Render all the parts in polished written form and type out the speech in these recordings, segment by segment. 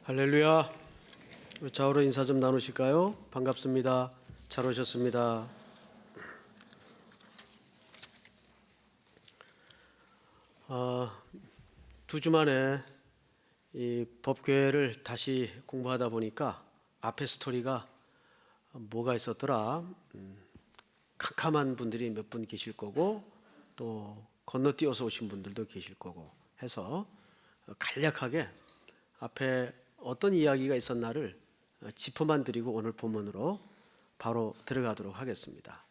할렐루야. 좌우로 인사 좀 나누실까요? 반갑습니다. 잘 오셨습니다. 두 주 만에 이 법궤를 다시 공부하다 보니까 앞에 스토리가 뭐가 있었더라. 캄캄한 분들이 몇 분 계실 거고 또 건너뛰어서 오신 분들도 계실 거고 해서 간략하게 앞에 어떤 이야기가 있었나를 짚어만 드리고 오늘 본문으로 바로 들어가도록 하겠습니다.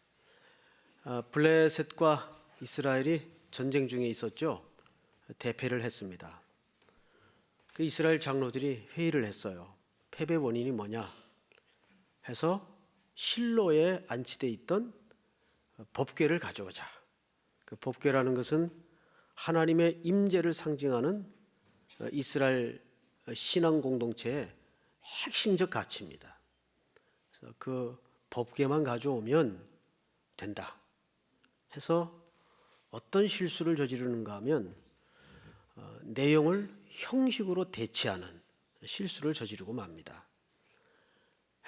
블레셋과 이스라엘이 전쟁 중에 있었죠. 대패를 했습니다. 그 이스라엘 장로들이 회의를 했어요. 패배 원인이 뭐냐 해서 실로에 안치되어 있던 법궤를 가져오자. 그 법궤라는 것은 하나님의 임재를 상징하는 이스라엘 신앙 공동체의 핵심적 가치입니다. 그래서 그 법궤만 가져오면 된다 해서 어떤 실수를 저지르는가 하면 내용을 형식으로 대체하는 실수를 저지르고 맙니다.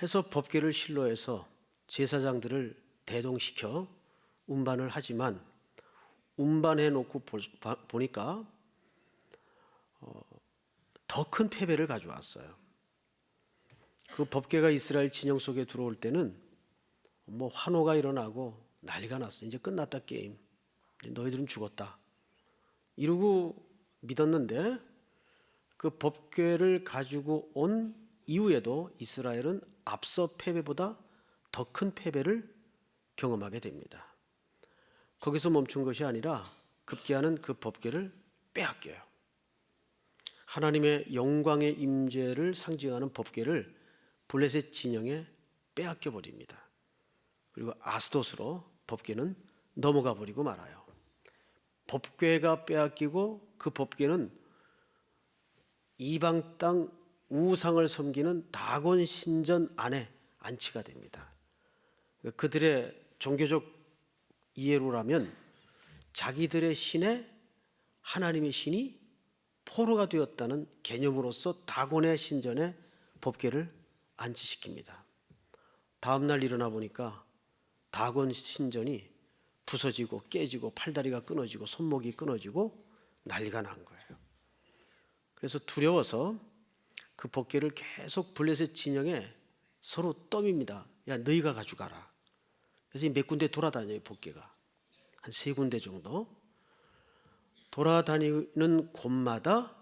해서 법궤를 실로해서 제사장들을 대동시켜 운반을 하지만 운반해 놓고 보니까 더 큰 패배를 가져왔어요. 그 법궤가 이스라엘 진영 속에 들어올 때는 뭐 환호가 일어나고 난리가 났어. 이제 끝났다 게임. 너희들은 죽었다. 이러고 믿었는데 그 법궤를 가지고 온 이후에도 이스라엘은 앞서 패배보다 더 큰 패배를 경험하게 됩니다. 거기서 멈춘 것이 아니라 급기야는 그 법궤를 빼앗겨요. 하나님의 영광의 임재를 상징하는 법궤를 블레셋 진영에 빼앗겨 버립니다. 그리고 아스돗으로 법궤는 넘어가 버리고 말아요. 법궤가 빼앗기고 그 법궤는 이방 땅 우상을 섬기는 다곤 신전 안에 안치가 됩니다. 그들의 종교적 이해로라면 자기들의 신에 하나님의 신이 포로가 되었다는 개념으로서 다곤의 신전에 법궤를 안치시킵니다. 다음 날 일어나 보니까 다곤 신전이 부서지고 깨지고 팔다리가 끊어지고 손목이 끊어지고 난리가 난 거예요. 그래서 두려워서 그 법궤를 계속 블레셋 진영에 서로 떠밉니다. 야, 너희가 가져가라. 그래서 몇 군데 돌아다녀요. 법궤가 한 3군데 정도 돌아다니는 곳마다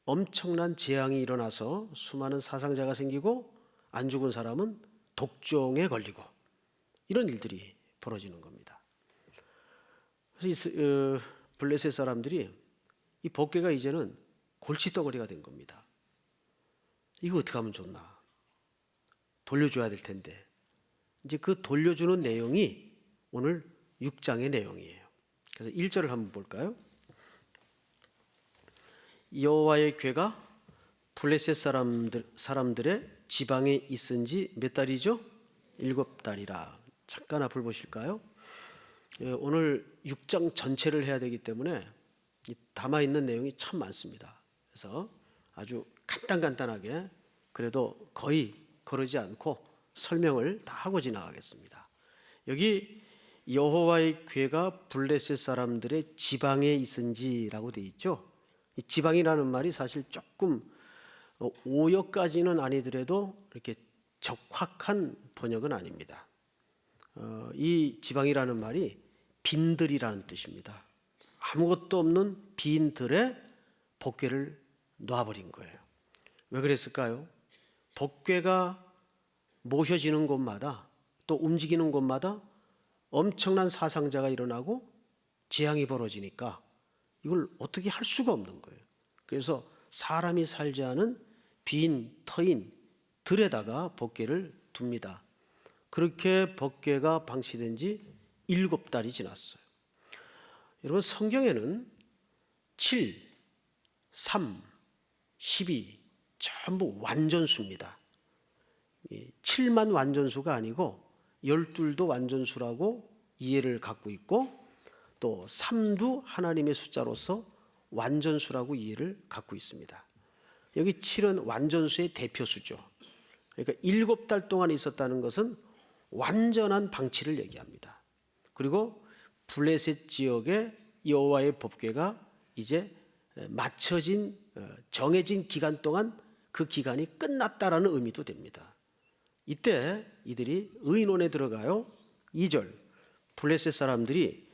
엄청난 재앙이 일어나서 수많은 사상자가 생기고 안 죽은 사람은 독종에 걸리고 이런 일들이 벌어지는 겁니다. 그래서 블레셋 사람들이 이 법궤가 이제는 골칫덩어리가 된 겁니다. 이거 어떻게 하면 좋나? 돌려줘야 될 텐데. 이제 그 돌려주는 내용이 오늘 6장의 내용이에요. 그래서 1절을 한번 볼까요? 여호와의 궤가 블레셋 사람들의 지방에 있은 지 몇 달이죠? 7달이라. 잠깐 앞을 보실까요? 오늘 6장 전체를 해야 되기 때문에 담아있는 내용이 참 많습니다. 그래서 아주 간단하게 그래도 거의 거르지 않고 설명을 다 하고 지나가겠습니다. 여기 여호와의 궤가 블레셋 사람들의 지방에 있은지라고 되어 있죠. 이 지방이라는 말이 사실 조금 오역까지는 아니더라도 이렇게 적확한 번역은 아닙니다. 이 지방이라는 말이 빈들이라는 뜻입니다. 아무것도 없는 빈들에 법궤를 놔버린 거예요. 왜 그랬을까요? 법궤가 모셔지는 곳마다 또 움직이는 곳마다 엄청난 사상자가 일어나고 재앙이 벌어지니까 이걸 어떻게 할 수가 없는 거예요. 그래서 사람이 살지 않은 빈 터인 들에다가 법궤를 둡니다. 그렇게 법궤가 방치된 지 7달이 지났어요. 여러분, 성경에는 7, 3, 12 전부 완전수입니다. 7만 완전수가 아니고 12도 완전수라고 이해를 갖고 있고 또 3도 하나님의 숫자로서 완전수라고 이해를 갖고 있습니다. 여기 7은 완전수의 대표수죠. 그러니까 7달 동안 있었다는 것은 완전한 방치를 얘기합니다. 그리고 블레셋 지역의 여호와의 법궤가 이제 맞춰진 정해진 기간 동안 그 기간이 끝났다라는 의미도 됩니다. 이때 이들이 의논에 들어가요. 2절 블레셋 사람들이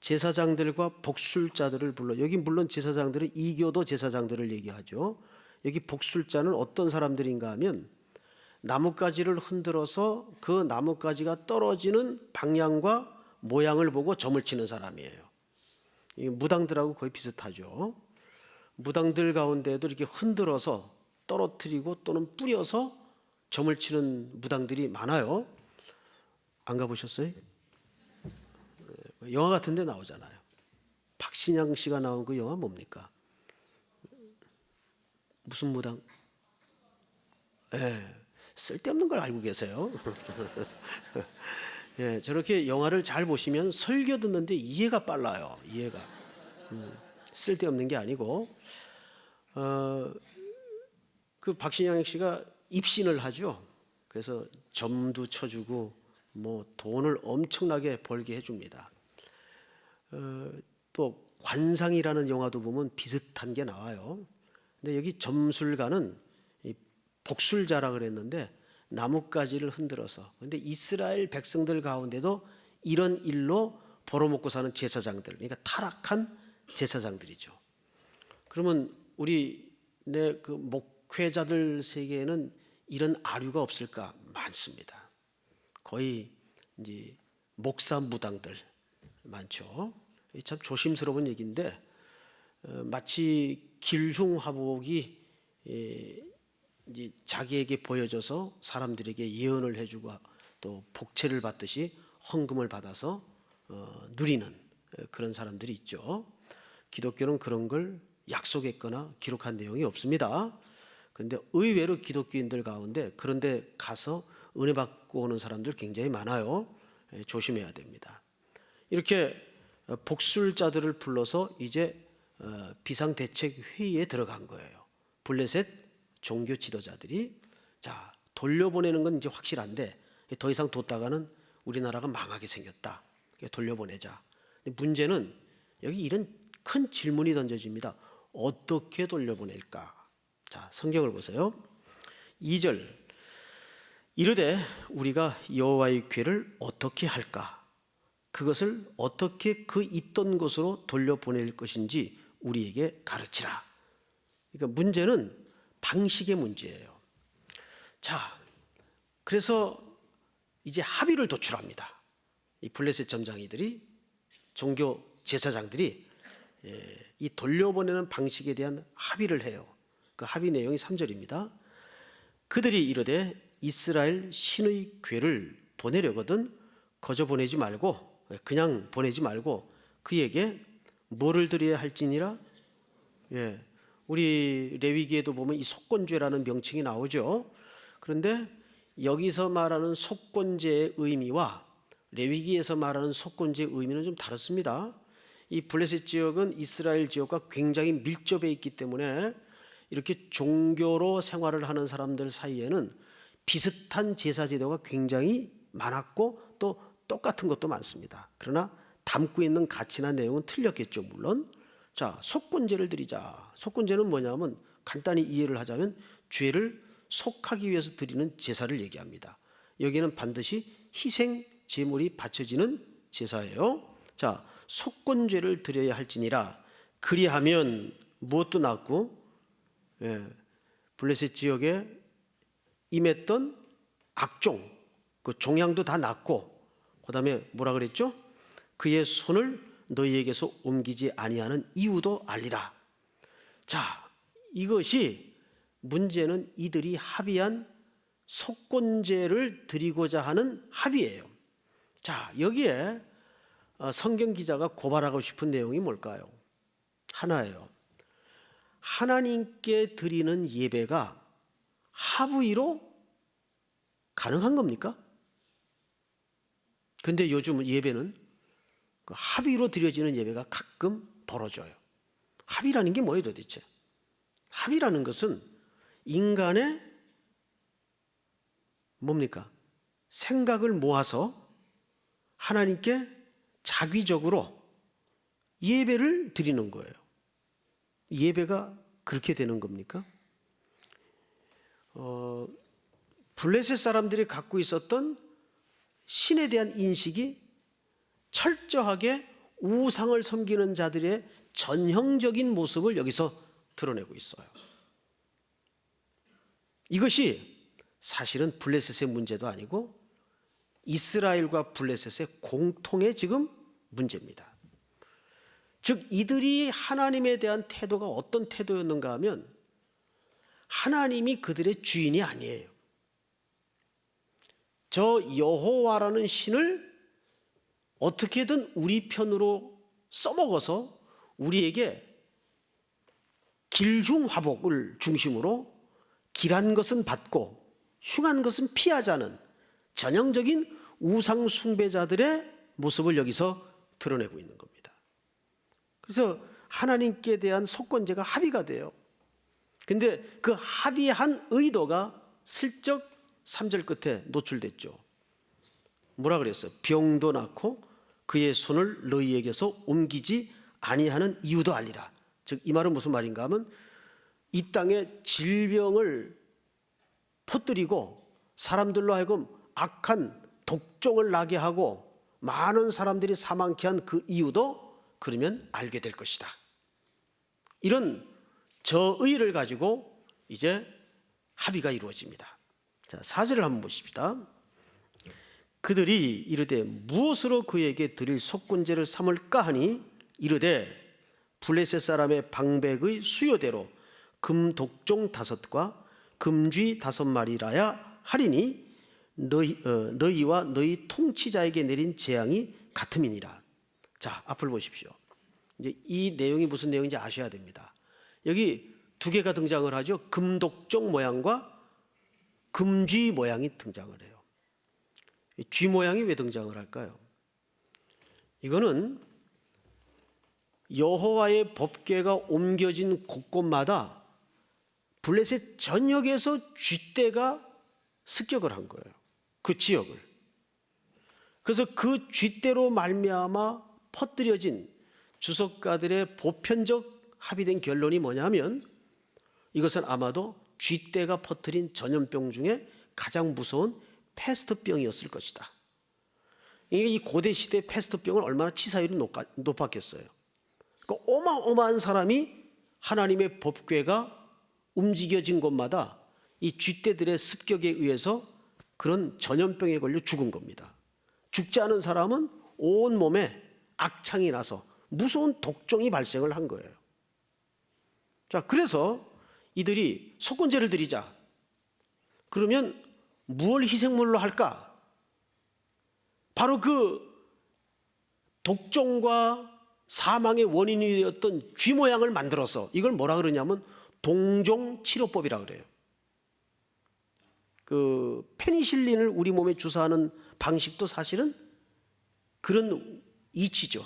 제사장들과 복술자들을 불러, 여기 물론 제사장들은 이교도 제사장들을 얘기하죠. 여기 복술자는 어떤 사람들인가 하면 나뭇가지를 흔들어서 그 나뭇가지가 떨어지는 방향과 모양을 보고 점을 치는 사람이에요. 무당들하고 거의 비슷하죠. 무당들 가운데도 이렇게 흔들어서 떨어뜨리고 또는 뿌려서 점을 치는 무당들이 많아요. 안 가보셨어요? 영화 같은 데 나오잖아요. 박신양 씨가 나온 그 영화 뭡니까? 무슨 무당? 쓸데없는 걸 알고 계세요. 저렇게 영화를 잘 보시면 설교 듣는데 이해가 빨라요. 이해가. 쓸데없는 게 아니고 그 박신양 씨가 입신을 하죠. 그래서 점도 쳐주고 뭐 돈을 엄청나게 벌게 해줍니다. 또 관상이라는 영화도 보면 비슷한 게 나와요. 근데 여기 점술가는 복술자라 그랬는데 나뭇가지를 흔들어서, 근데 이스라엘 백성들 가운데도 이런 일로 벌어먹고 사는 제사장들, 그러니까 타락한 제사장들이죠. 그러면 우리 그 목회자들 세계에는 이런 아류가 없을까? 많습니다. 거의 이제 목사 무당들 많죠. 참 조심스러운 얘기인데 마치 길흉화복이 이제 자기에게 보여져서 사람들에게 예언을 해주고 또 복채를 받듯이 헌금을 받아서 누리는 그런 사람들이 있죠. 기독교는 그런 걸 약속했거나 기록한 내용이 없습니다. 그런데 의외로 기독교인들 가운데 그런 데 가서 은혜 받고 오는 사람들 굉장히 많아요. 조심해야 됩니다. 이렇게 복술자들을 불러서 이제 비상대책회의에 들어간 거예요. 블레셋 종교 지도자들이. 자, 돌려보내는 건 이제 확실한데 더 이상 뒀다가는 우리나라가 망하게 생겼다. 돌려보내자. 근데 문제는 여기 이런 큰 질문이 던져집니다. 어떻게 돌려보낼까? 자, 성경을 보세요. 2절 이르되 우리가 여호와의 궤를 어떻게 할까? 그것을 어떻게 그 있던 곳으로 돌려보낼 것인지 우리에게 가르치라. 그러니까 문제는 방식의 문제예요. 자, 그래서 이제 합의를 도출합니다. 이 블레셋 점장이들이, 종교 제사장들이 이 돌려보내는 방식에 대한 합의를 해요. 그 합의 내용이 3절입니다. 그들이 이르되 이스라엘 신의 궤를 보내려거든 거저 보내지 말고, 그냥 보내지 말고 그에게 뭐를 드려야 할지니라. 우리 레위기에도 보면 이 속건죄라는 명칭이 나오죠. 그런데 여기서 말하는 속건죄의 의미와 레위기에서 말하는 속건죄의 의미는 좀 다릅니다. 이 블레셋 지역은 이스라엘 지역과 굉장히 밀접해 있기 때문에 이렇게 종교로 생활을 하는 사람들 사이에는 비슷한 제사 제도가 굉장히 많았고 또 똑같은 것도 많습니다. 그러나 담고 있는 가치나 내용은 틀렸겠죠, 물론. 자, 속건제를 드리자. 속건제는 뭐냐면 간단히 이해를 하자면 죄를 속하기 위해서 드리는 제사를 얘기합니다. 여기는 반드시 희생 제물이 바쳐지는 제사예요. 자, 속건제를 드려야 할지니라. 그리하면 무엇도 낫고, 블레셋 지역에 임했던 악종, 그 종양도 다 낫고, 그 다음에 뭐라 그랬죠? 그의 손을 너희에게서 옮기지 아니하는 이유도 알리라. 자, 이것이 문제는 이들이 합의한 속건제를 드리고자 하는 합의예요. 자, 여기에 성경 기자가 고발하고 싶은 내용이 뭘까요? 하나예요. 하나님께 드리는 예배가 합의로 가능한 겁니까? 근데 요즘 예배는 그 합의로 드려지는 예배가 가끔 벌어져요. 합의라는 게 뭐예요 도대체? 합의라는 것은 인간의 뭡니까? 생각을 모아서 하나님께 자기적으로 예배를 드리는 거예요. 예배가 그렇게 되는 겁니까? 블레셋 사람들이 갖고 있었던 신에 대한 인식이 철저하게 우상을 섬기는 자들의 전형적인 모습을 여기서 드러내고 있어요. 이것이 사실은 블레셋의 문제도 아니고 이스라엘과 블레셋의 공통의 지금 문제입니다. 즉 이들이 하나님에 대한 태도가 어떤 태도였는가 하면 하나님이 그들의 주인이 아니에요. 저 여호와라는 신을 어떻게든 우리 편으로 써먹어서 우리에게 길흉화복을 중심으로 길한 것은 받고 흉한 것은 피하자는 전형적인 우상 숭배자들의 모습을 여기서 드러내고 있는 겁니다. 그래서 하나님께 대한 속건제가 합의가 돼요. 근데 그 합의한 의도가 슬쩍 3절 끝에 노출됐죠. 뭐라 그랬어요? 병도 낳고 그의 손을 너희에게서 옮기지 아니하는 이유도 알리라. 즉 이 말은 무슨 말인가 하면 이 땅에 질병을 퍼뜨리고 사람들로 하여금 악한 독종을 나게 하고 많은 사람들이 사망케 한 그 이유도 그러면 알게 될 것이다. 이런 저의를 가지고 이제 합의가 이루어집니다. 자, 4절을 한번 보십시다. 그들이 이르되 무엇으로 그에게 드릴 속건제를 삼을까 하니 이르되 블레셋 사람의 방백의 수요대로 금독종 5과 금쥐 5마리라야 하리니 너희와 너희 통치자에게 내린 재앙이 같음이니라. 자, 앞을 보십시오. 이제 이 내용이 무슨 내용인지 아셔야 됩니다. 여기 두 개가 등장을 하죠. 금독종 모양과 금쥐 모양이 등장을 해요. 쥐 모양이 왜 등장을 할까요? 이거는 여호와의 법궤가 옮겨진 곳곳마다 블레셋 전역에서 쥐떼가 습격을 한 거예요. 그 지역을. 그래서 그 쥐떼로 말미암아 퍼뜨려진 주석가들의 보편적 합의된 결론이 뭐냐면 이것은 아마도 쥐떼가 퍼뜨린 전염병 중에 가장 무서운 패스트병이었을 것이다. 이 고대 시대 패스트병은 얼마나 치사율이 높았겠어요. 그러니까 어마어마한 사람이 하나님의 법궤가 움직여진 곳마다 이 쥐떼들의 습격에 의해서 그런 전염병에 걸려 죽은 겁니다. 죽지 않은 사람은 온 몸에 악창이 나서 무서운 독종이 발생을 한 거예요. 자, 그래서 이들이 속건제를 드리자. 그러면 무엇을 희생물로 할까? 바로 그 독종과 사망의 원인이 되었던 쥐 모양을 만들어서 이걸 뭐라 그러냐면 동종치료법이라 그래요. 그 페니실린을 우리 몸에 주사하는 방식도 사실은 그런 이치죠.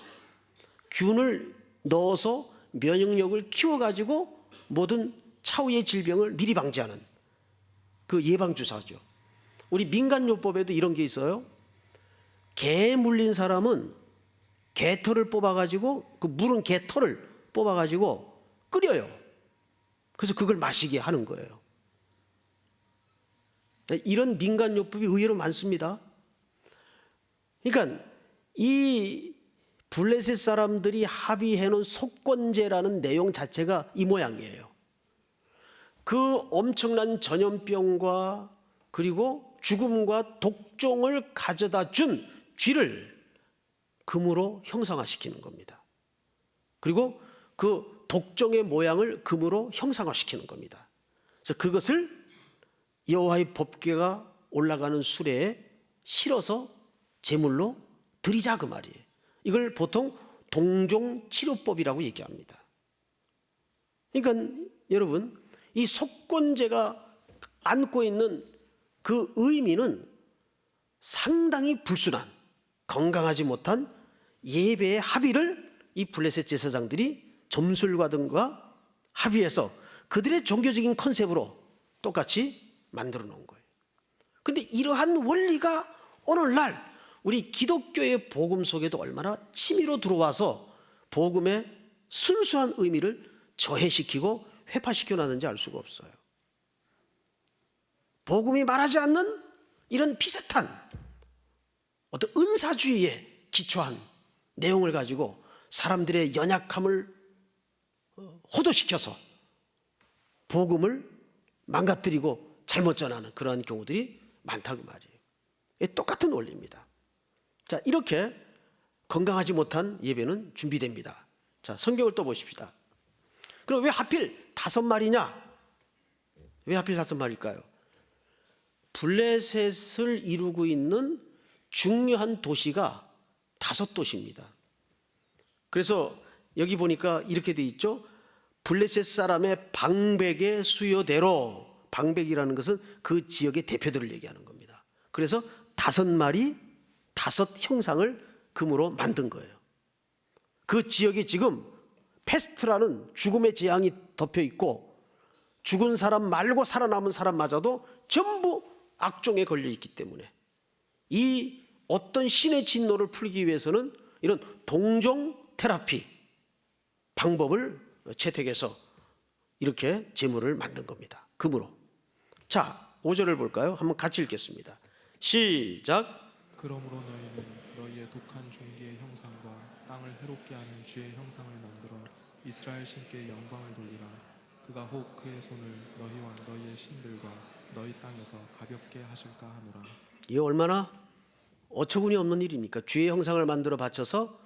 균을 넣어서 면역력을 키워가지고 모든 차후의 질병을 미리 방지하는 그 예방주사죠. 우리 민간요법에도 이런 게 있어요. 개에 물린 사람은 개털을 뽑아가지고 그 물은 개털을 뽑아가지고 끓여요. 그래서 그걸 마시게 하는 거예요. 이런 민간요법이 의외로 많습니다. 그러니까 이 블레셋 사람들이 합의해놓은 속건제라는 내용 자체가 이 모양이에요. 그 엄청난 전염병과 그리고 죽음과 독종을 가져다 준 쥐를 금으로 형상화시키는 겁니다. 그리고 그 독종의 모양을 금으로 형상화시키는 겁니다. 그래서 그것을 여호와의 법궤가 올라가는 수레에 실어서 제물로 드리자 그 말이에요. 이걸 보통 동종치료법이라고 얘기합니다. 그러니까 여러분 이 속건제가 안고 있는 그 의미는 상당히 불순한 건강하지 못한 예배의 합의를 이 블레셋 제사장들이 점술가들과 합의해서 그들의 종교적인 컨셉으로 똑같이 만들어 놓은 거예요. 근데 이러한 원리가 오늘날 우리 기독교의 복음 속에도 얼마나 치밀어 들어와서 복음의 순수한 의미를 저해시키고 회파시켜 놨는지 알 수가 없어요. 복음이 말하지 않는 이런 비슷한 어떤 은사주의에 기초한 내용을 가지고 사람들의 연약함을 호도시켜서 복음을 망가뜨리고 잘못 전하는 그러한 경우들이 많다고 말이에요. 똑같은 원리입니다. 자, 이렇게 건강하지 못한 예배는 준비됩니다. 자, 성경을 또 보십시다. 그럼 왜 하필 5마리냐? 왜 하필 5마리일까요? 블레셋을 이루고 있는 중요한 도시가 5도시입니다. 그래서 여기 보니까 이렇게 돼 있죠. 블레셋 사람의 방백의 수요대로, 방백이라는 것은 그 지역의 대표들을 얘기하는 겁니다. 그래서 5마리, 5 형상을 금으로 만든 거예요. 그 지역에 지금 패스트라는 죽음의 재앙이 덮여 있고 죽은 사람 말고 살아남은 사람마저도 전부 악종에 걸려 있기 때문에 이 어떤 신의 진노를 풀기 위해서는 이런 동종 테라피 방법을 채택해서 이렇게 제물을 만든 겁니다. 금으로. 자, 5절을 볼까요? 한번 같이 읽겠습니다. 시작. 그러므로 너희는 너희의 독한 종기의 형상과 땅을 해롭게 하는 쥐의 형상을 만들어 이스라엘 신께 영광을 돌리라. 그가 혹 그의 손을 너희와 너희의 신들과 너희 땅에서 가볍게 하실까 하노라. 이게 얼마나 어처구니 없는 일입니까? 쥐의 형상을 만들어 바쳐서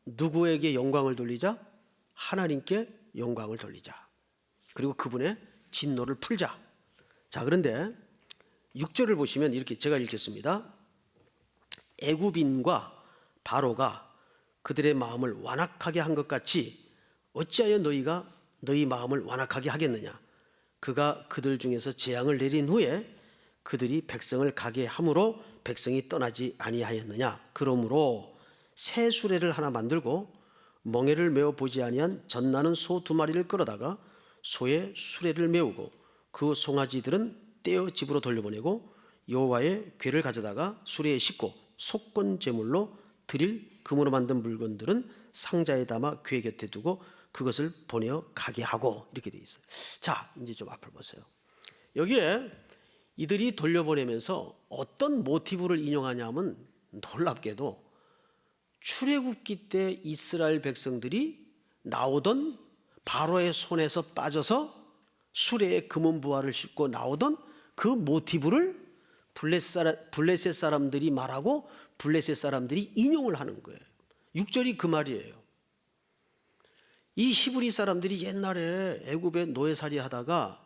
누구에게 영광을 돌리자? 하나님께 영광을 돌리자. 그리고 그분의 진노를 풀자. 자, 그런데 6절을 보시면 이렇게 제가 읽겠습니다. 애굽인과 바로가 그들의 마음을 완악하게 한 것 같이 어찌하여 너희가 너희 마음을 완악하게 하겠느냐? 그가 그들 중에서 재앙을 내린 후에 그들이 백성을 가게 함으로 백성이 떠나지 아니하였느냐? 그러므로 새 수레를 하나 만들고 멍에를 메어 보지 아니한 젖나는 소 2마리를 끌어다가 소의 수레를 메우고 그 송아지들은 떼어 집으로 돌려보내고 여호와의 궤를 가져다가 수레에 싣고 속건 제물로 드릴 금으로 만든 물건들은 상자에 담아 궤 곁에 두고 그것을 보내어 가게 하고, 이렇게 돼 있어요. 자, 이제 좀 앞을 보세요. 여기에 이들이 돌려보내면서 어떤 모티브를 인용하냐면 놀랍게도 출애굽기 때 이스라엘 백성들이 나오던 바로의 손에서 빠져서 수레에 금은 부화를 싣고 나오던 그 모티브를 블레셋 사람들이 말하고 블레셋 사람들이 인용을 하는 거예요. 6절이 그 말이에요. 이 히브리 사람들이 옛날에 애굽에 노예살이 하다가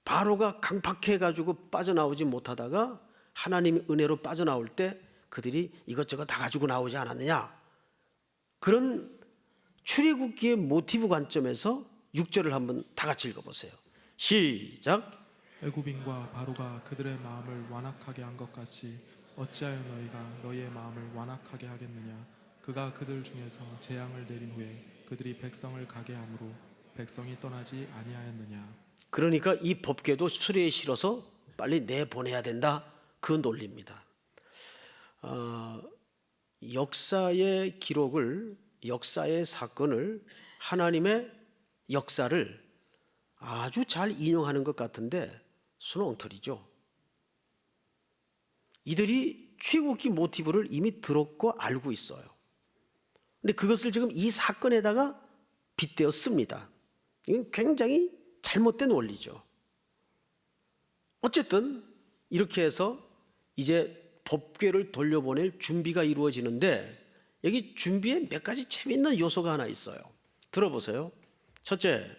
바로가 강팍해 가지고 빠져나오지 못하다가 하나님의 은혜로 빠져나올 때 그들이 이것저것 다 가지고 나오지 않았느냐. 그런 출애굽기의 모티브 관점에서 6절을 한번 다 같이 읽어보세요. 시작. 애굽인과 바로가 그들의 마음을 완악하게 한 것 같이 어찌하여 너희가 너희의 마음을 완악하게 하겠느냐. 그가 그들 중에서 재앙을 내린 후에 그들이 백성을 가게 함으로 백성이 떠나지 아니하였느냐. 그러니까 이 법궤도 수레에 실어서 빨리 내보내야 된다, 그 논리입니다. 역사의 기록을, 역사의 사건을, 하나님의 역사를 아주 잘 인용하는 것 같은데 수렁텅이죠. 이들이 출애굽기 모티브를 이미 들었고 알고 있어요. 근데 그것을 지금 이 사건에다가 빗대어 씁니다. 이건 굉장히 잘못된 원리죠. 어쨌든 이렇게 해서 이제 법궤를 돌려보낼 준비가 이루어지는데 여기 준비에 몇 가지 재미있는 요소가 하나 있어요. 들어보세요. 첫째,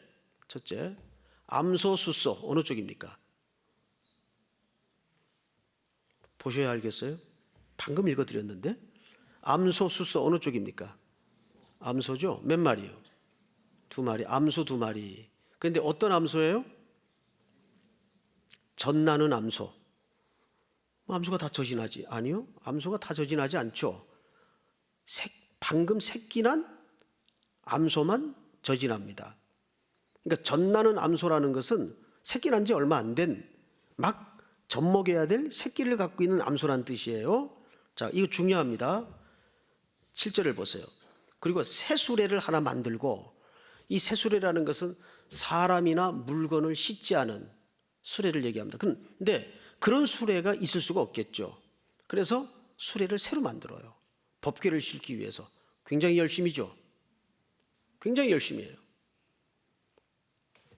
암소, 숫소 어느 쪽입니까? 보셔야 알겠어요. 방금 읽어드렸는데 암소, 숫소 어느 쪽입니까? 암소죠. 몇 마리요? 2마리. 암소 2마리. 그런데 어떤 암소예요? 젖나는 암소. 암소가 다 젖이나지? 아니요. 암소가 다 젖이나지 않죠. 방금 새끼난 암소만 젖이납니다. 그러니까 젖나는 암소라는 것은 새끼 난 지 얼마 안 된 막 젖먹여야 될 새끼를 갖고 있는 암소란 뜻이에요. 자, 이거 중요합니다. 7절을 보세요. 그리고 새수레를 하나 만들고, 이 새수레라는 것은 사람이나 물건을 싣지 않은 수레를 얘기합니다. 근데 그런 수레가 있을 수가 없겠죠. 그래서 수레를 새로 만들어요. 법궤를 싣기 위해서. 굉장히 열심이죠. 굉장히 열심히 해요.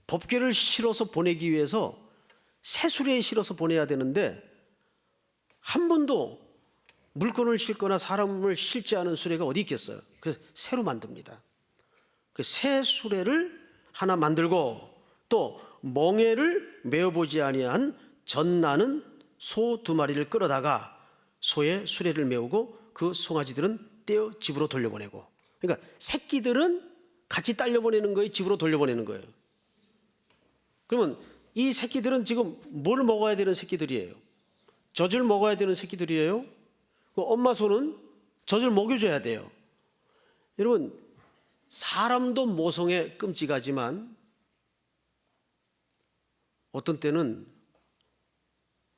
법궤를 실어서 보내기 위해서 새 수레에 실어서 보내야 되는데 한 번도 물건을 싣거나 사람을 싣지 않은 수레가 어디 있겠어요. 그래서 새로 만듭니다. 그 새 수레를 하나 만들고, 또 멍에를 메어보지 아니한 젖나는 소 2마리를 끌어다가 소의 수레를 메우고 그 송아지들은 떼어 집으로 돌려보내고. 그러니까 새끼들은 같이 딸려보내는 거예요, 집으로 돌려보내는 거예요. 그러면 이 새끼들은 지금 뭘 먹어야 되는 새끼들이에요? 젖을 먹어야 되는 새끼들이에요. 그 엄마 소는 젖을 먹여줘야 돼요. 여러분, 사람도 모성에 끔찍하지만 어떤 때는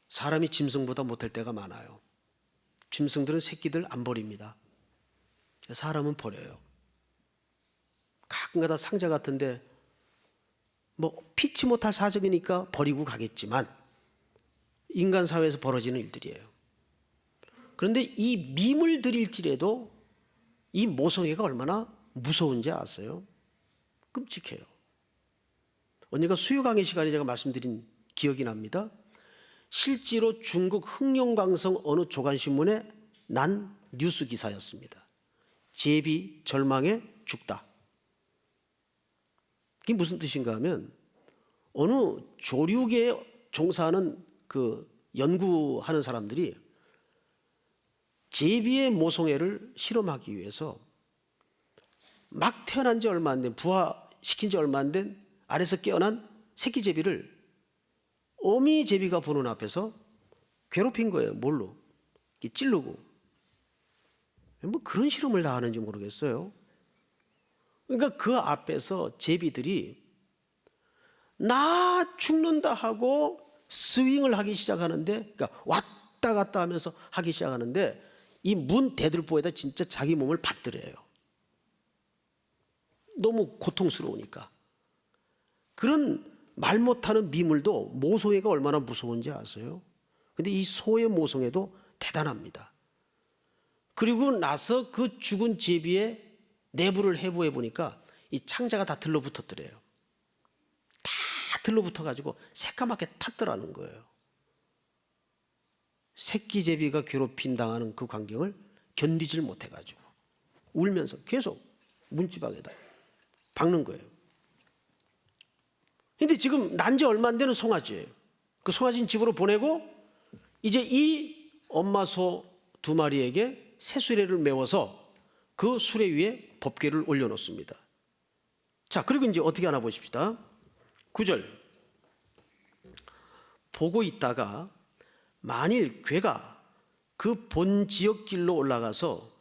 사람이 짐승보다 못할 때가 많아요. 짐승들은 새끼들 안 버립니다. 사람은 버려요. 가끔가다 상자 같은데 뭐 피치 못할 사정이니까 버리고 가겠지만 인간 사회에서 벌어지는 일들이에요. 그런데 이 밈을 드릴지라도 이 모성애가 얼마나 무서운지 아세요? 끔찍해요. 언젠가 수요 강의 시간에 제가 말씀드린 기억이 납니다. 실제로 중국 흑룡강성 어느 조간신문에 난 뉴스 기사였습니다. 제비 절망에 죽다. 이게 무슨 뜻인가 하면 어느 조류계에 종사하는 그 연구하는 사람들이 제비의 모성애를 실험하기 위해서 막 태어난 지 얼마 안 된, 부화시킨 지 얼마 안 된 알에서 깨어난 새끼 제비를 어미 제비가 보는 앞에서 괴롭힌 거예요. 뭘로? 찌르고. 뭐 그런 실험을 다 하는지 모르겠어요. 그러니까 그 앞에서 제비들이 나 죽는다 하고 스윙을 하기 시작하는데, 그러니까 왔다 갔다 하면서 하기 시작하는데 이 문 대들보에다 진짜 자기 몸을 받들어요. 너무 고통스러우니까. 그런 말 못하는 미물도 모성애가 얼마나 무서운지 아세요? 근데 이 소의 모성애도 대단합니다. 그리고 나서 그 죽은 제비의 내부를 해부해 보니까 이 창자가 다 들러붙었더래요. 다 들러붙어 가지고 새까맣게 탔더라는 거예요. 새끼 제비가 괴롭힘 당하는 그 광경을 견디질 못해 가지고 울면서 계속 문지방에다 박는 거예요. 근데 지금 난 지 얼마 안 되는 송아지예요. 그 송아지는 집으로 보내고 이제 이 엄마 소 2마리에게 새 수레를 메워서 그 수레 위에 법궤를 올려놓습니다. 자, 그리고 이제 어떻게 하나 보십시다. 9절. 보고 있다가 만일 괴가 그 본 지역길로 올라가서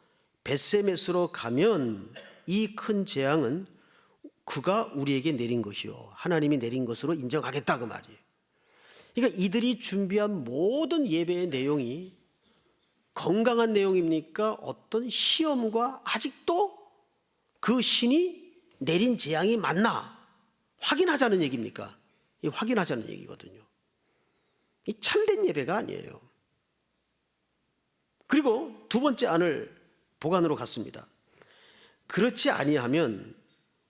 벳세메스로 가면 이 큰 재앙은 그가 우리에게 내린 것이요, 하나님이 내린 것으로 인정하겠다, 그 말이에요. 그러니까 이들이 준비한 모든 예배의 내용이 건강한 내용입니까? 어떤 시험과 아직도 그 신이 내린 재앙이 맞나 확인하자는 얘기입니까? 이 확인하자는 얘기거든요. 이 참된 예배가 아니에요. 그리고 두 번째 안을 보관으로 갔습니다. 그렇지 아니하면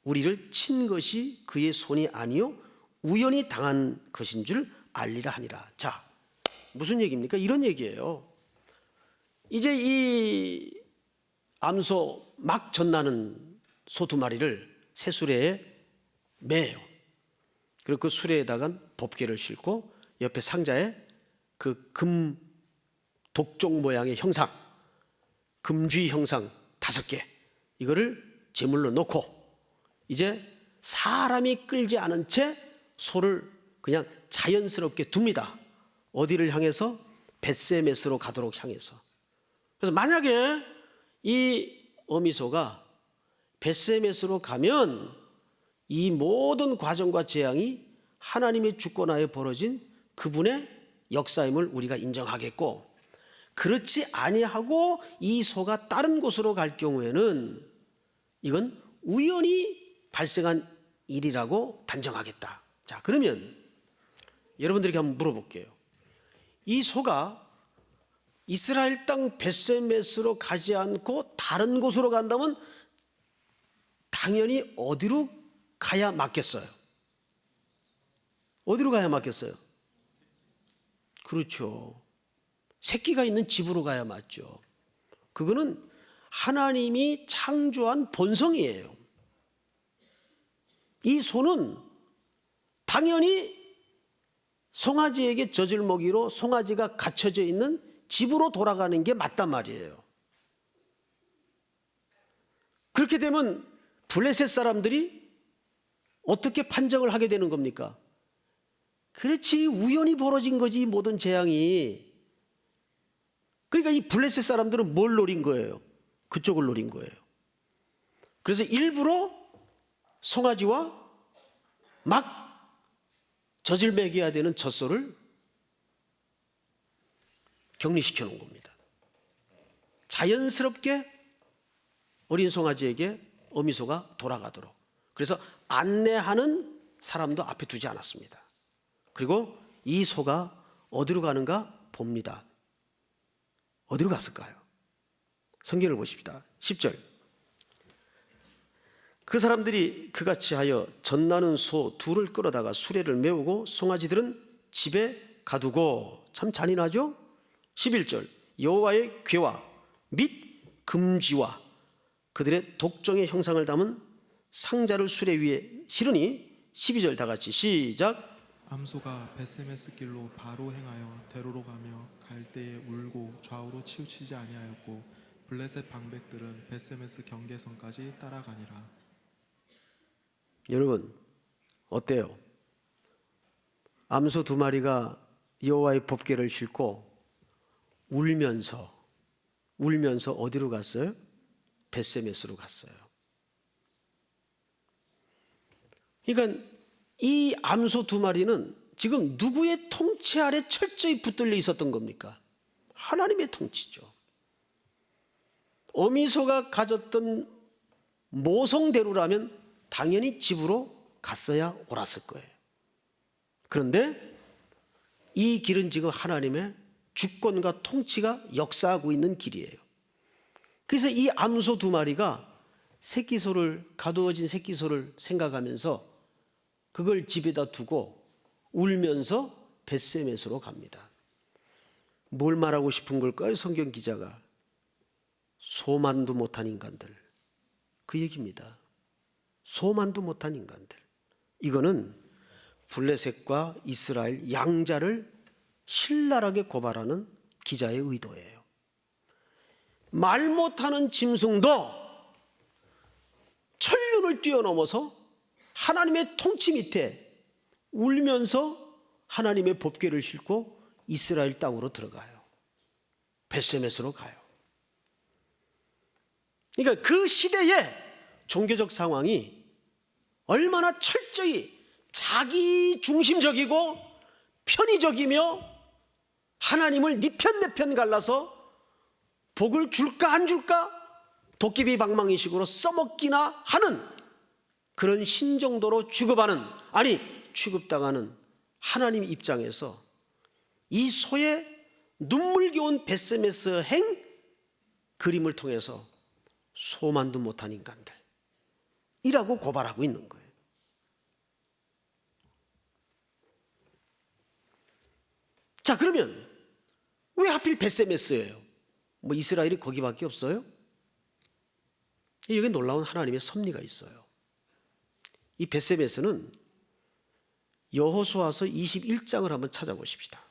우리를 친 것이 그의 손이 아니요 우연히 당한 것인 줄 알리라 하니라. 자, 무슨 얘기입니까? 이런 얘기예요. 이제 이 암소 막 젖나는 소 2마리를 새 수레에 매요. 그리고 그 수레에다가 법궤를 싣고 옆에 상자에 그 금 독종 모양의 형상, 금쥐 형상 5개, 이거를 제물로 놓고 이제 사람이 끌지 않은 채 소를 그냥 자연스럽게 둡니다. 어디를 향해서? 벳세메스로 가도록 향해서. 그래서 만약에 이 어미소가 벳세메스로 가면 이 모든 과정과 재앙이 하나님의 주권하에 벌어진 그분의 역사임을 우리가 인정하겠고, 그렇지 아니하고 이 소가 다른 곳으로 갈 경우에는 이건 우연히 발생한 일이라고 단정하겠다. 자, 그러면 여러분들에게 한번 물어볼게요. 이 소가 이스라엘 땅 벳세메스로 가지 않고 다른 곳으로 간다면 당연히 어디로 가야 맞겠어요? 어디로 가야 맞겠어요? 그렇죠. 새끼가 있는 집으로 가야 맞죠. 그거는 하나님이 창조한 본성이에요. 이 소는 당연히 송아지에게 젖을 먹이로 송아지가 갇혀져 있는 집으로 돌아가는 게 맞단 말이에요. 그렇게 되면 블레셋 사람들이 어떻게 판정을 하게 되는 겁니까? 그렇지, 우연히 벌어진 거지 모든 재앙이. 그러니까 이 블레셋 사람들은 뭘 노린 거예요? 그쪽을 노린 거예요. 그래서 일부러 송아지와 막 젖을 먹여야 되는 젖소를 격리시켜 놓은 겁니다. 자연스럽게 어린 송아지에게 어미소가 돌아가도록. 그래서 안내하는 사람도 앞에 두지 않았습니다. 그리고 이 소가 어디로 가는가 봅니다. 어디로 갔을까요? 성경을 보십시다. 10절. 그 사람들이 그같이 하여 젖나는 소 둘을 끌어다가 수레를 메우고 송아지들은 집에 가두고. 참 잔인하죠? 11절. 여호와의 궤와 및 금쥐와 그들의 독종의 형상을 담은 상자를 수레 위에 실으니. 12절 다 같이 시작. 암소가 벳세메스 길로 바로 행하여 대로로 가며 갈 때에 울고 좌우로 치우치지 아니하였고 블레셋 방백들은 벳세메스 경계선까지 따라가니라. 여러분 어때요? 암소 두 마리가 여호와의 법궤를 싣고 울면서 어디로 갔어요? 벳세메스로 갔어요. 그러니까 이 암소 두 마리는 지금 누구의 통치 아래 철저히 붙들려 있었던 겁니까? 하나님의 통치죠. 어미소가 가졌던 모성대로라면 당연히 집으로 갔어야 옳았을 거예요. 그런데 이 길은 지금 하나님의 주권과 통치가 역사하고 있는 길이에요. 그래서 이 암소 두 마리가 가두어진 새끼소를 생각하면서 그걸 집에다 두고 울면서 벳세메스로 갑니다. 뭘 말하고 싶은 걸까요? 성경 기자가. 소만도 못한 인간들, 그 얘기입니다. 소만도 못한 인간들. 이거는 블레셋과 이스라엘 양자를 신랄하게 고발하는 기자의 의도예요. 말 못하는 짐승도 천륜을 뛰어넘어서 하나님의 통치 밑에 울면서 하나님의 법궤를 싣고 이스라엘 땅으로 들어가요. 벳세메스로 가요. 그러니까 그 시대의 종교적 상황이 얼마나 철저히 자기 중심적이고 편의적이며 하나님을 네 편 내 편 갈라서 복을 줄까 안 줄까 도깨비 방망이식으로 써먹기나 하는 그런 신정도로 취급당하는 하나님 입장에서 이 소의 눈물겨운 벳세메스 행 그림을 통해서 소만도 못한 인간들이라고 고발하고 있는 거예요. 자, 그러면 왜 하필 벳세메스예요? 뭐 이스라엘이 거기밖에 없어요? 여기 놀라운 하나님의 섭리가 있어요. 이 벳세메스는 여호수아서 21장을 한번 찾아보십시다.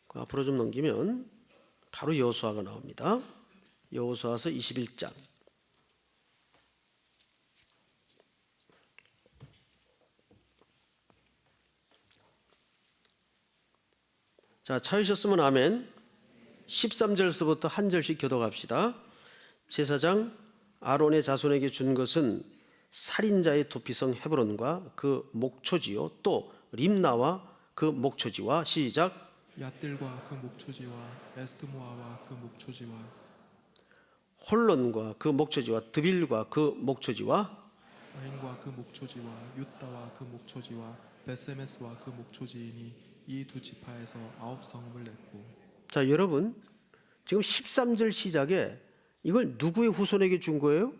그 앞으로 좀 넘기면 바로 여호수아가 나옵니다. 여호수아서 21장. 자, 찾으셨으면 아멘. 13절서부터 한 절씩 교독합시다. 제사장 아론의 자손에게 준 것은 살인자의 도피성 헤브론과 그 목초지요, 또 림나와 그 목초지와 시작. 얏들과 그 목초지와 에스드모아와 그 목초지와 홀론과 그 목초지와 드빌과 그 목초지와 아인과 그 목초지와 유다와 그 목초지와 베세메스와 그 목초지이니 이 두 지파에서 9성읍을 냈고. 자, 여러분 지금 13절 시작에 이걸 누구의 후손에게 준 거예요?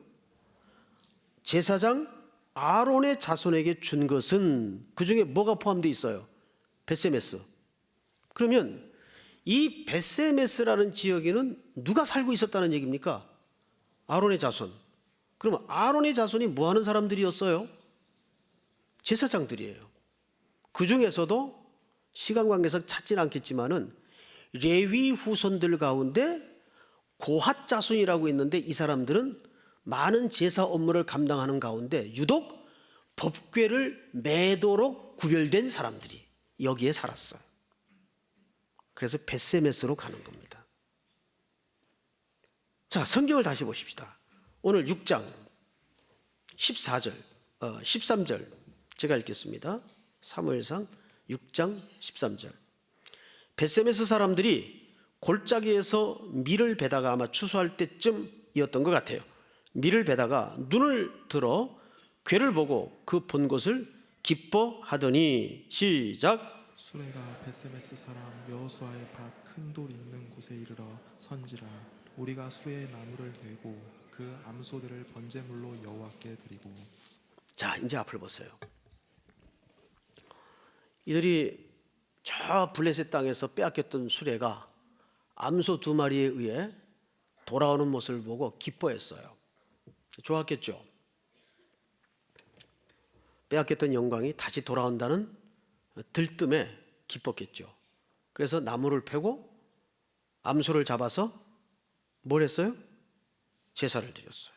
제사장 아론의 자손에게 준 것은 그 중에 뭐가 포함되어 있어요? 베세메스. 그러면 이 베세메스라는 지역에는 누가 살고 있었다는 얘기입니까? 아론의 자손. 그러면 아론의 자손이 뭐 하는 사람들이었어요? 제사장들이에요. 그 중에서도 시간 관계상 찾지는 않겠지만은 레위 후손들 가운데 고핫 자손이라고 있는데 이 사람들은 많은 제사 업무를 감당하는 가운데 유독 법궤를 매도록 구별된 사람들이 여기에 살았어요. 그래서 베세메스로 가는 겁니다. 자, 성경을 다시 보십시다. 오늘 6장 14절, 13절 제가 읽겠습니다. 사무엘상 6장 13절. 베세메스 사람들이 골짜기에서 밀을 베다가 아마 추수할 때쯤이었던 것 같아요. 밀을 베다가 눈을 들어 궤를 보고 그 본 것을 기뻐하더니 시작. 수레가 베세메스 사람 여호수아의 밭 큰 돌 있는 곳에 이르러 선지라. 우리가 수레의 나무를 내고 그 암소들을 번제물로 여호와께 드리고. 자, 이제 앞을 보세요. 이들이 저 블레셋 땅에서 빼앗겼던 수레가 암소 2마리에 의해 돌아오는 모습을 보고 기뻐했어요. 좋았겠죠. 빼앗겼던 영광이 다시 돌아온다는 들뜸에 기뻤겠죠. 그래서 나무를 패고 암소를 잡아서 뭘 했어요? 제사를 드렸어요.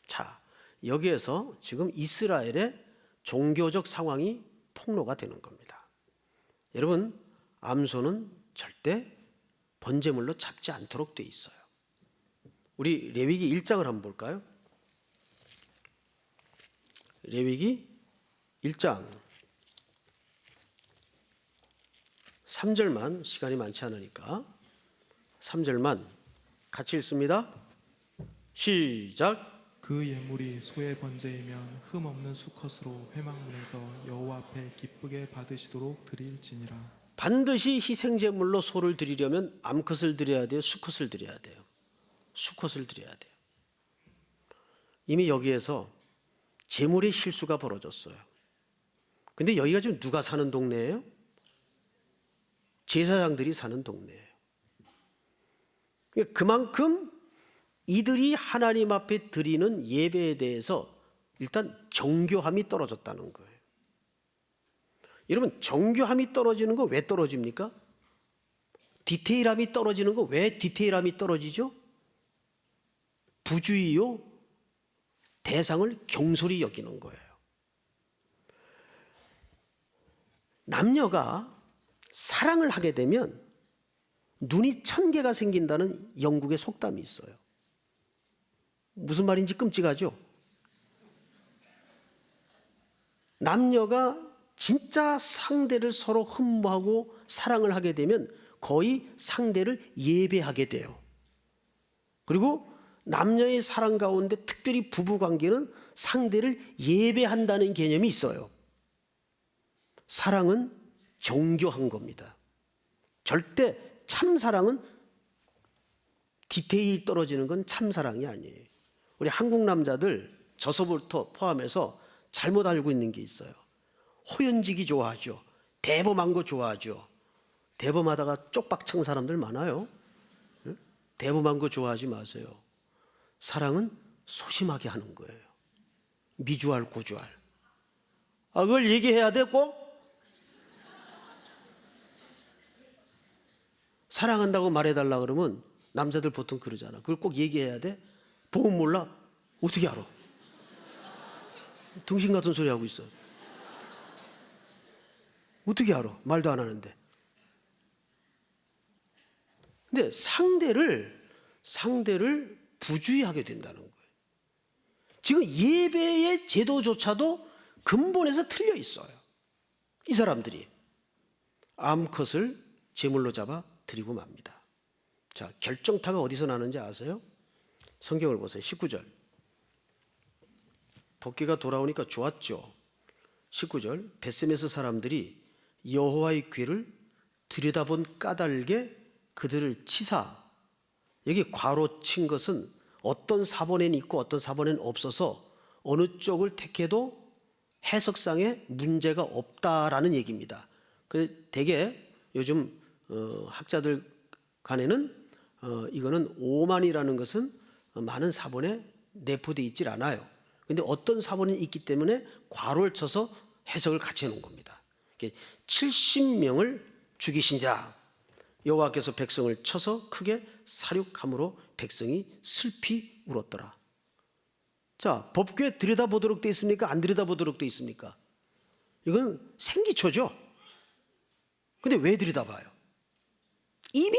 자, 여기에서 지금 이스라엘의 종교적 상황이 폭로가 되는 겁니다. 여러분, 암소는 절대 번제물로 잡지 않도록 돼 있어요. 우리 레위기 1장을 한번 볼까요? 레위기 1장 3절만, 시간이 많지 않으니까 3절만 같이 읽습니다. 시작. 그 예물이 소의 번제이면 흠없는 수컷으로 회막문에서 여호와 앞에 기쁘게 받으시도록 드릴지니라. 반드시 희생제물로 소를 드리려면 암컷을 드려야 돼요? 수컷을 드려야 돼요? 수컷을 드려야 돼요. 이미 여기에서 제물의 실수가 벌어졌어요. 근데 여기가 지금 누가 사는 동네예요? 제사장들이 사는 동네예요. 그만큼 이들이 하나님 앞에 드리는 예배에 대해서 일단 정교함이 떨어졌다는 거예요. 여러분, 정교함이 떨어지는 거 왜 떨어집니까? 디테일함이 떨어지는 거 왜 디테일함이 떨어지죠? 부주의요, 대상을 경솔히 여기는 거예요. 남녀가 사랑을 하게 되면 눈이 1000개가 생긴다는 영국의 속담이 있어요. 무슨 말인지 끔찍하죠? 남녀가 진짜 상대를 서로 흠모하고 사랑을 하게 되면 거의 상대를 예배하게 돼요. 그리고 남녀의 사랑 가운데 특별히 부부관계는 상대를 예배한다는 개념이 있어요. 사랑은 정교한 겁니다. 절대 참사랑은 디테일 떨어지는 건 참사랑이 아니에요. 우리 한국 남자들 저서부터 포함해서 잘못 알고 있는 게 있어요. 호연지기 좋아하죠. 대범한 거 좋아하죠. 대범하다가 쪽박찬 사람들 많아요. 대범한 거 좋아하지 마세요. 사랑은 소심하게 하는 거예요. 미주알 고주알. 그걸 얘기해야 돼 꼭? 사랑한다고 말해달라 그러면 남자들 보통 그러잖아. 그걸 꼭 얘기해야 돼? 보면 몰라? 어떻게 알아? 등신 같은 소리 하고 있어. 어떻게 알아? 말도 안 하는데. 근데 상대를 부주의하게 된다는 거예요. 지금 예배의 제도조차도 근본에서 틀려 있어요. 이 사람들이 암컷을 제물로 잡아 드리고 맙니다. 자, 결정타가 어디서 나는지 아세요? 성경을 보세요. 19절. 복귀가 돌아오니까 좋았죠. 19절. 벳세메스 사람들이 여호와의 궤를 들여다본 까닭에 그들을 치사. 여기 괄호 친 것은 어떤 사본에는 있고 어떤 사본에는 없어서 어느 쪽을 택해도 해석상에 문제가 없다라는 얘기입니다. 대개 요즘 학자들 간에는 이거는 오만이라는 것은 많은 사본에 내포되어 있질 않아요. 그런데 어떤 사본이 있기 때문에 괄호를 쳐서 해석을 같이 해놓은 겁니다. 70명을 죽이신 자 여호와께서 백성을 쳐서 크게 사륙함으로 백성이 슬피 울었더라. 자, 법궤 들여다보도록 되어 있습니까? 안 들여다보도록 되어 있습니까? 이건 생기초죠. 근데 왜 들여다봐요? 이미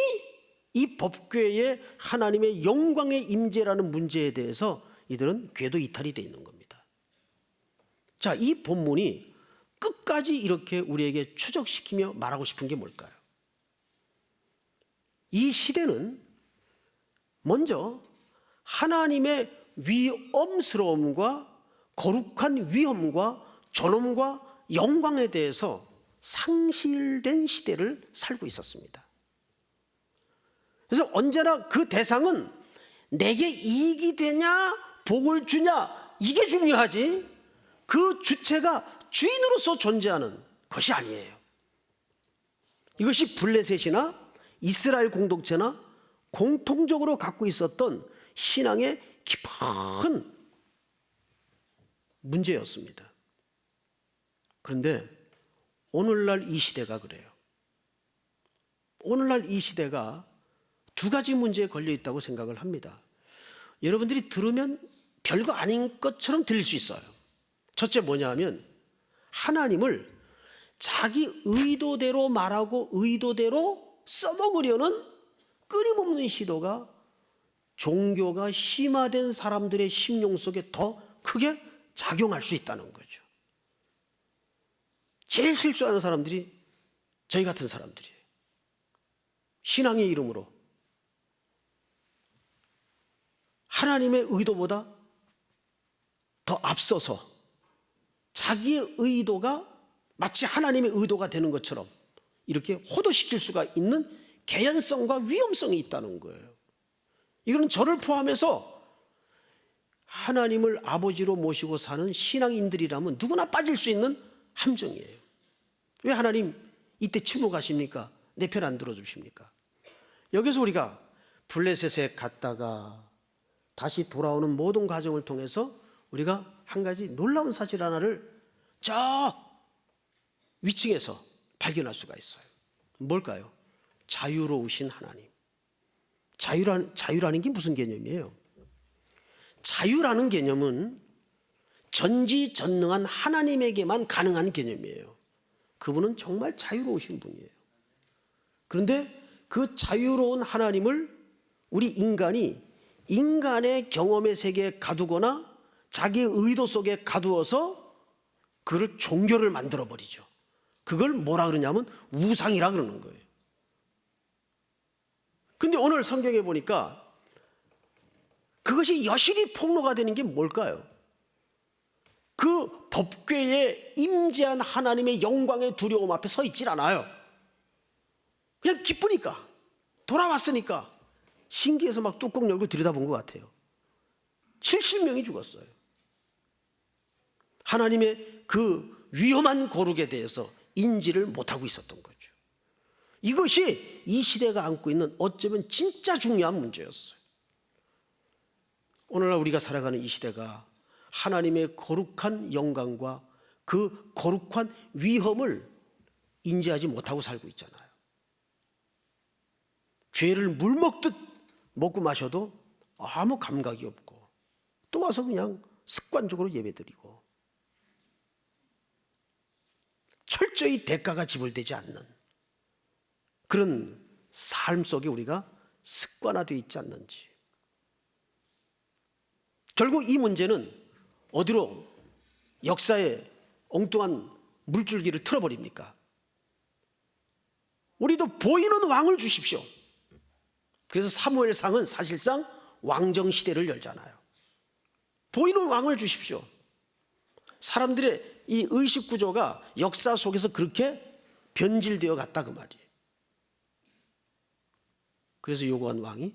이 법궤에 하나님의 영광의 임재라는 문제에 대해서 이들은 궤도 이탈이 되어 있는 겁니다. 자, 이 본문이 끝까지 이렇게 우리에게 추적시키며 말하고 싶은 게 뭘까요? 이 시대는 먼저 하나님의 위엄스러움과 거룩한 위엄과 존엄과 영광에 대해서 상실된 시대를 살고 있었습니다. 그래서 언제나 그 대상은 내게 이익이 되냐 복을 주냐 이게 중요하지 그 주체가 주인으로서 존재하는 것이 아니에요. 이것이 블레셋이나 이스라엘 공동체나 공통적으로 갖고 있었던 신앙의 깊은 문제였습니다. 그런데 오늘날 이 시대가 그래요. 오늘날 이 시대가 두 가지 문제에 걸려 있다고 생각을 합니다. 여러분들이 들으면 별거 아닌 것처럼 들릴 수 있어요. 첫째 뭐냐 하면 하나님을 자기 의도대로 말하고 의도대로 써먹으려는 끊임없는 시도가 종교가 심화된 사람들의 심령 속에 더 크게 작용할 수 있다는 거죠. 제일 실수하는 사람들이 저희 같은 사람들이에요. 신앙의 이름으로 하나님의 의도보다 더 앞서서 자기의 의도가 마치 하나님의 의도가 되는 것처럼 이렇게 호도시킬 수가 있는 개연성과 위험성이 있다는 거예요. 이거는 저를 포함해서 하나님을 아버지로 모시고 사는 신앙인들이라면 누구나 빠질 수 있는 함정이에요. 왜 하나님 이때 침묵하십니까? 내 편 안 들어주십니까? 여기서 우리가 블레셋에 갔다가 다시 돌아오는 모든 과정을 통해서 우리가 한 가지 놀라운 사실 하나를 저 위층에서 발견할 수가 있어요. 뭘까요? 자유로우신 하나님. 자유라는 게 무슨 개념이에요? 자유라는 개념은 전지전능한 하나님에게만 가능한 개념이에요. 그분은 정말 자유로우신 분이에요. 그런데 그 자유로운 하나님을 우리 인간이 인간의 경험의 세계에 가두거나 자기의 의도 속에 가두어서 그를 종교를 만들어버리죠. 그걸 뭐라 그러냐면 우상이라 그러는 거예요. 근데 오늘 성경에 보니까 그것이 여실히 폭로가 되는 게 뭘까요? 그 법궤에 임재한 하나님의 영광의 두려움 앞에 서 있질 않아요. 그냥 기쁘니까 돌아왔으니까 신기해서 막 뚜껑 열고 들여다본 것 같아요. 70명이 죽었어요. 하나님의 그 위험한 거룩에 대해서 인지를 못하고 있었던 거죠. 이것이 이 시대가 안고 있는 어쩌면 진짜 중요한 문제였어요. 오늘날 우리가 살아가는 이 시대가 하나님의 거룩한 영광과 그 거룩한 위험을 인지하지 못하고 살고 있잖아요. 죄를 물 먹듯 먹고 마셔도 아무 감각이 없고 또 와서 그냥 습관적으로 예배드리고 철저히 대가가 지불되지 않는 그런 삶 속에 우리가 습관화되어 있지 않는지. 결국 이 문제는 어디로 역사의 엉뚱한 물줄기를 틀어버립니까? 우리도 보이는 왕을 주십시오. 그래서 사무엘상은 사실상 왕정 시대를 열잖아요. 보이는 왕을 주십시오. 사람들의 이 의식 구조가 역사 속에서 그렇게 변질되어 갔다 그 말이에요. 그래서 요구한 왕이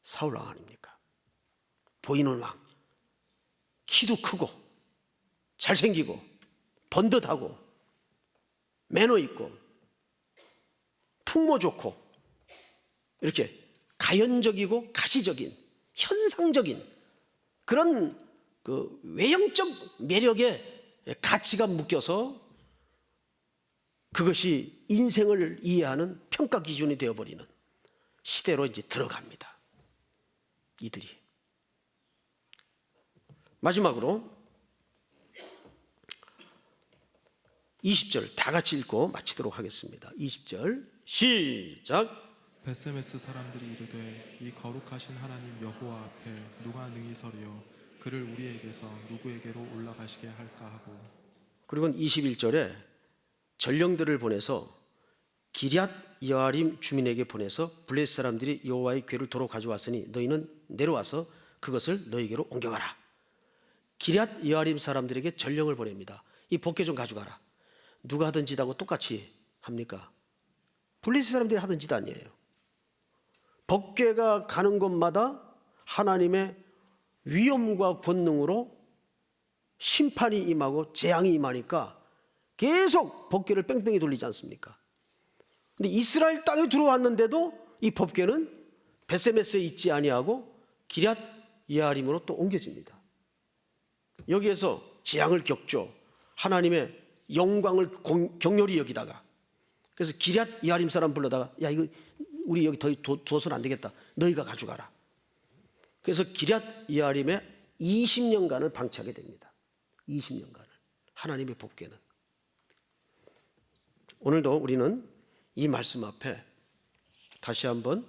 사울 왕 아닙니까? 보이는 왕, 키도 크고 잘생기고 번듯하고 매너 있고 풍모 좋고 이렇게 가연적이고 가시적인 현상적인 그런 그 외형적 매력에 가치가 묶여서 그것이 인생을 이해하는 평가 기준이 되어버리는 시대로 이제 들어갑니다. 이들이. 마지막으로 20절 다 같이 읽고 마치도록 하겠습니다. 20절 시작. 베세메스 사람들이 이르되 이 거룩하신 하나님 여호와 앞에 누가 능히 서리요 그를 우리에게서 누구에게로 올라가시게 할까 하고. 그리고 21절에 전령들을 보내서 기럇 여아림 주민에게 보내서 블레셋 사람들이 여호와의 궤를 도로 가져왔으니 너희는 내려와서 그것을 너희에게로 옮겨가라. 기럇 여아림 사람들에게 전령을 보냅니다. 이 법궤 좀 가져가라. 누가 하던 짓하고 똑같이 합니까? 블레셋 사람들이 하던 짓 아니에요. 법궤가 가는 곳마다 하나님의 위엄과 권능으로 심판이 임하고 재앙이 임하니까 계속 법궤를 뺑뺑이 돌리지 않습니까? 근데 이스라엘 땅에 들어왔는데도 이 법궤는 베세메스에 있지 아니하고 기럇 예아림으로 또 옮겨집니다. 여기에서 재앙을 겪죠. 하나님의 영광을 격렬히 여기다가, 그래서 기럇 예아림 사람 불러다가 야 이거 우리 여기 더 둬서는 안 되겠다. 너희가 가져가라. 그래서 기럇 예아림에 20년간을 방치하게 됩니다. 20년간을 하나님의 법궤는. 오늘도 우리는 이 말씀 앞에 다시 한번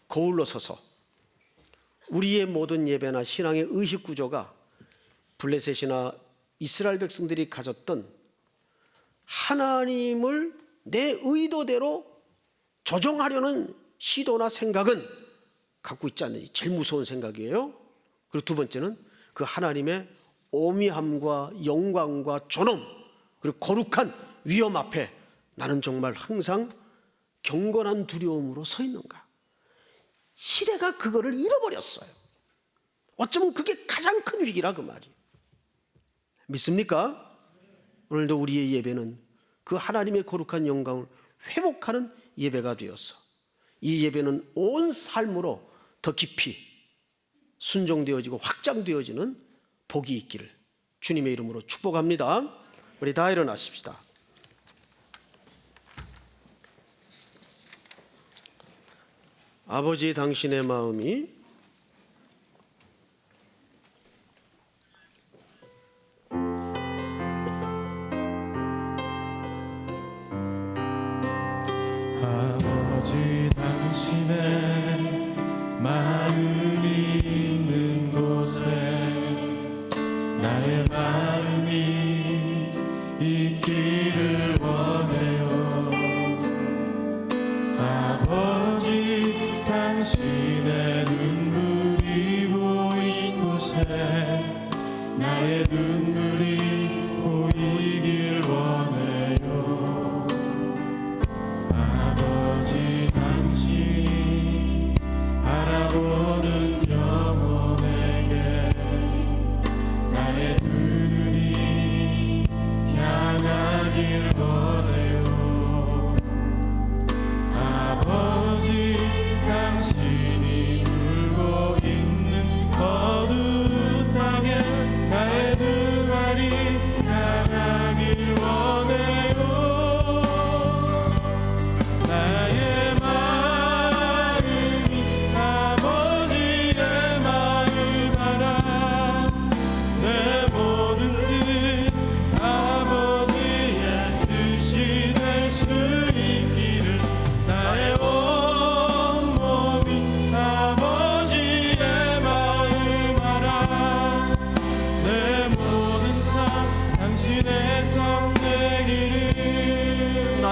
거울로 서서 우리의 모든 예배나 신앙의 의식 구조가 블레셋이나 이스라엘 백성들이 가졌던 하나님을 내 의도대로 조정하려는 시도나 생각은 갖고 있지 않는지 제일 무서운 생각이에요. 그리고 두 번째는 그 하나님의 오미함과 영광과 존엄 그리고 거룩한 위엄 앞에 나는 정말 항상 경건한 두려움으로 서 있는가. 시대가 그거를 잃어버렸어요. 어쩌면 그게 가장 큰 위기라 그 말이에요. 믿습니까? 오늘도 우리의 예배는 그 하나님의 거룩한 영광을 회복하는 예배가 되어서 이 예배는 온 삶으로 더 깊이 순종되어지고 확장되어지는 복이 있기를 주님의 이름으로 축복합니다. 우리 다 일어나십시다. 아버지 당신의 마음이 아버지 당신의 마음이 있는 곳에 나의 마음이 있기를 원해요. 아버지 당신의 눈물이 보인 곳에 나의 눈물이 보이길 원해요. 아버지 당신이 바라보는 영혼에게 나의 두 눈이 향하길 원해요. 아버지 당신이 울고 있는 어두운 땅에 나의 두 발이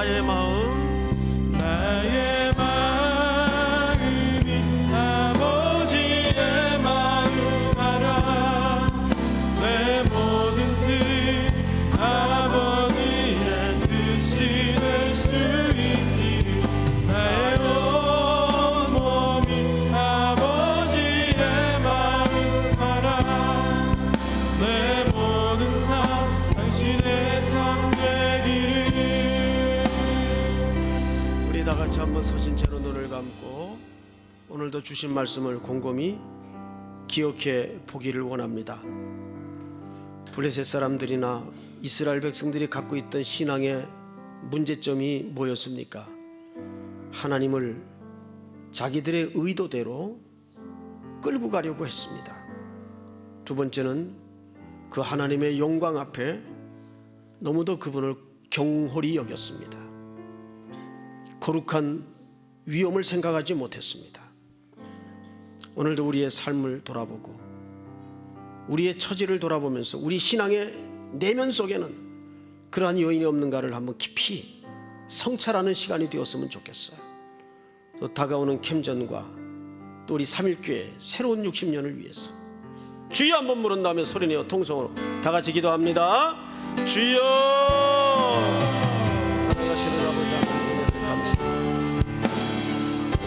나의 마음 나의 마음이 아버지의 마음 알아. 내 모든 뜻 아버지의 뜻이 될 수 있기를. 나의 온 몸이 아버지의 마음 알아. 내 모든 삶 당신의 삶 되기를. 우리 다 같이 한번 서신 채로 눈을 감고 오늘도 주신 말씀을 곰곰이 기억해 보기를 원합니다. 블레셋 사람들이나 이스라엘 백성들이 갖고 있던 신앙의 문제점이 뭐였습니까? 하나님을 자기들의 의도대로 끌고 가려고 했습니다. 두 번째는 그 하나님의 영광 앞에 너무도 그분을 경홀히 여겼습니다. 거룩한 위험을 생각하지 못했습니다. 오늘도 우리의 삶을 돌아보고 우리의 처지를 돌아보면서 우리 신앙의 내면 속에는 그러한 요인이 없는가를 한번 깊이 성찰하는 시간이 되었으면 좋겠어요. 또 다가오는 캠전과 또 우리 3.1교회 새로운 60년을 위해서 주여 한번 부른 다음에 소리내어 통성으로 다 같이 기도합니다. 주여